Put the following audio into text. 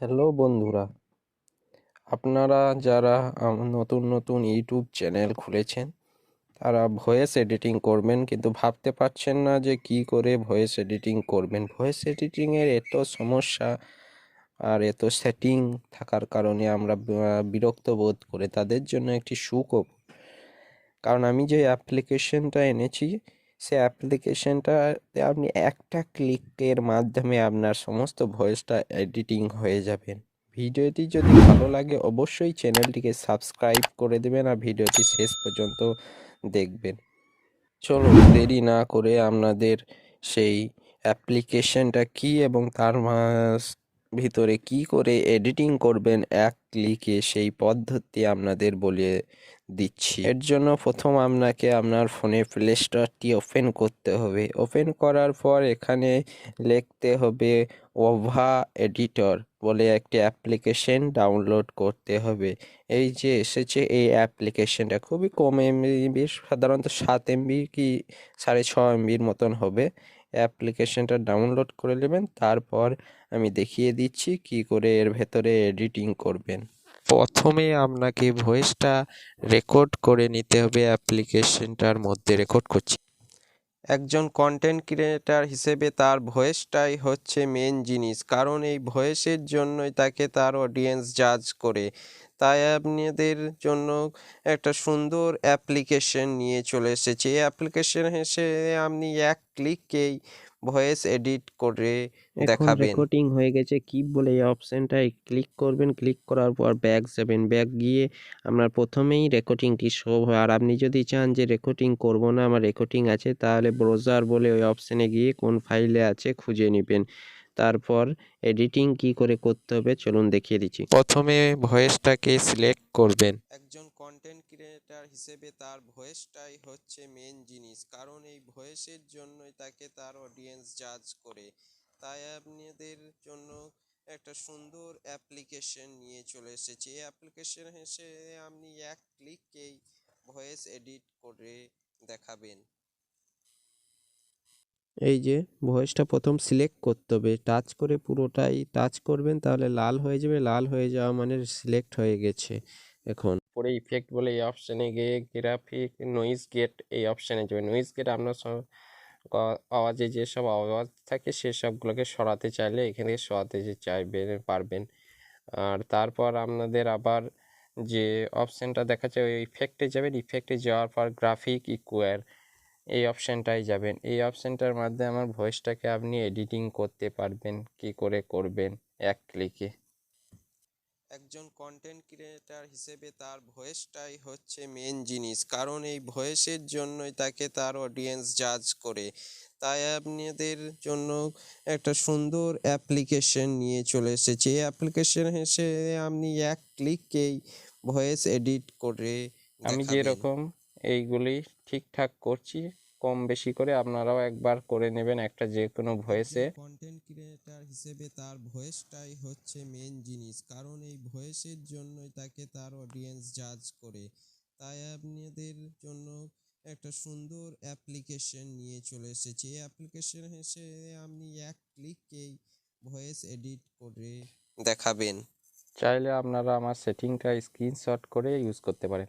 Hello বন্ধুরা, আপনারা যারা নতুন নতুন ইউটিউব চ্যানেল খুলেছেন তারা ভয়েস এডিটিং করবেন, কিন্তু ভাবতে পারছেন না যে কি করে ভয়েস এডিটিং করবেন। ভয়েস এডিটিংয়ের এত সমস্যা আর এত সেটিং থাকার কারণে আমরা বিরক্ত বোধ করে। তাদের জন্য একটি সুখবর, কারণ আমি যে অ্যাপ্লিকেশনটা এনেছি সে অ্যাপ্লিকেশনটাতে আপনি একটা ক্লিকের মাধ্যমে আপনার সমস্ত ভয়েসটা এডিটিং হয়ে যাবেন। ভিডিওটি যদি ভালো লাগে অবশ্যই চ্যানেলটিকে সাবস্ক্রাইব করে দেবেন আর ভিডিওটি শেষ পর্যন্ত দেখবেন। চলুন দেরি না করে আপনাদের সেই অ্যাপ্লিকেশনটা কি এবং তার ভিতরে কি করে এডিটিং করবেন এক ক্লিকে সেই পদ্ধতি আপনাদের বলে দিচ্ছি। এর জন্য প্রথম আপনাকে আপনার ফোনে প্লে স্টোরটি ওপেন করতে হবে। ওপেন করার পর এখানে লিখতে হবে ওভা এডিটর বলে একটি অ্যাপ্লিকেশন ডাউনলোড করতে হবে। এই যে এসেছে এই অ্যাপ্লিকেশনটা খুবই কম এমবি, সাধারণত 7 এমবি কি 6.5 এমবির মতন হবে। অ্যাপ্লিকেশনটা ডাউনলোড করে নেবেন, তারপর আমি দেখিয়ে দিচ্ছি কি করে এর ভেতরে এডিটিং করবেন। প্রথমে আপনাকে ভয়েসটা রেকর্ড করে নিতে হবে। অ্যাপ্লিকেশনটার মধ্যে রেকর্ড করছি। একজন কন্টেন্ট ক্রিয়েটার হিসেবে তার ভয়েসটাই হচ্ছে মেন জিনিস, কারণ এই ভয়েসের জন্যই তাকে তার অডিয়েন্স জাজ করে। তাই আপনাদের জন্য একটা সুন্দর অ্যাপ্লিকেশন নিয়ে চলে এসেছে। এই অ্যাপ্লিকেশন এসে আপনি এক ক্লিকেই ভয়েস এডিট করে দেখাবেন। রেকর্ডিং হয়ে গেছে কি বলে এই অপশনটায় ক্লিক করবেন। ক্লিক করার পর ব্যাক যাবেন। ব্যাক গিয়ে আপনার প্রথমেই রেকর্ডিংটি শো হয়। আর আপনি যদি চান যে রেকর্ডিং করব না, আমার রেকর্ডিং আছে, তাহলে ব্রাউজার বলে ওই অপশনে গিয়ে কোন ফাইলে আছে খুঁজে নেবেন। তারপর এডিটিং কি করে করতে হবে চলুন দেখিয়ে দিচ্ছি। প্রথমে ভয়েসটাকে সিলেক্ট করবেন। একজন কন্টেন্ট ক্রিয়েটার হিসেবে তার ভয়েসটাই হচ্ছে মেন জিনিস, কারণ এই ভয়েসের জন্যই তাকে তার অডিয়েন্স জাজ করে। তাই আপনাদের জন্য একটা সুন্দর অ্যাপ্লিকেশন নিয়ে চলে এসেছে। এই অ্যাপ্লিকেশন এসে আপনি এক ক্লিকেই ভয়েস এডিট করে দেখাবেন। এই যে ভয়েসটা প্রথম সিলেক্ট করতে হবে, টাচ করে পুরোটাই টাচ করবেন, তাহলে লাল হয়ে যাবে। লাল হয়ে যাওয়া মানে সিলেক্ট হয়ে গেছে। এখন পরে ইফেক্ট বলে এই অপশানে গিয়ে গ্রাফিক নয়েজ গেট এই অপশানে যাবে। নয়েজ গেট আপনার আওয়াজে যেসব আওয়াজ থাকে সেসবগুলোকে সরাতে চাইলে এখান থেকে সরাতে পারবেন। আর তারপর আপনাদের আবার যে অপশানটা দেখাচ্ছে ওই ইফেক্টে যাবেন। ইফেক্টে যাওয়ার পর গ্রাফিক ইকুয়ার এই অপশানটায় যাবেন। এই অপশানটার মাধ্যমে আমার ভয়েসটাকে আপনি এডিটিং করতে পারবেন। কি করে করবেন এক ক্লিকে। একজন কন্টেন্ট ক্রিয়েটার হিসেবে তার ভয়েসটাই হচ্ছে মেন জিনিস, কারণ এই ভয়েসের জন্যই তাকে তার অডিয়েন্স জাজ করে। তাই আপনাদের জন্য একটা সুন্দর অ্যাপ্লিকেশন নিয়ে চলে এসেছে। এই অ্যাপ্লিকেশন এসে আপনি এক ক্লিকেই ভয়েস এডিট করে আমি যেরকম এইগুলি ঠিকঠাক করছি কম বেশি করে আপনারাও একবার করে নেবেন একটা যে কোনো ভয়েসে। কন্টেন্ট ক্রিয়েটার হিসেবে তার ভয়েসটাই হচ্ছে মেন জিনিস, কারণ এই ভয়েসের জন্যই তাকে তার অডিয়েন্স জাজ করে। তাই আপনাদের জন্য একটা সুন্দর অ্যাপ্লিকেশন নিয়ে চলে এসেছে। এই অ্যাপ্লিকেশন এসে আপনি এক ক্লিকেই ভয়েস এডিট করে দেখাবেন। চাইলে আপনারা আমার সেটিংটা স্ক্রিনশট করে ইউজ করতে পারেন।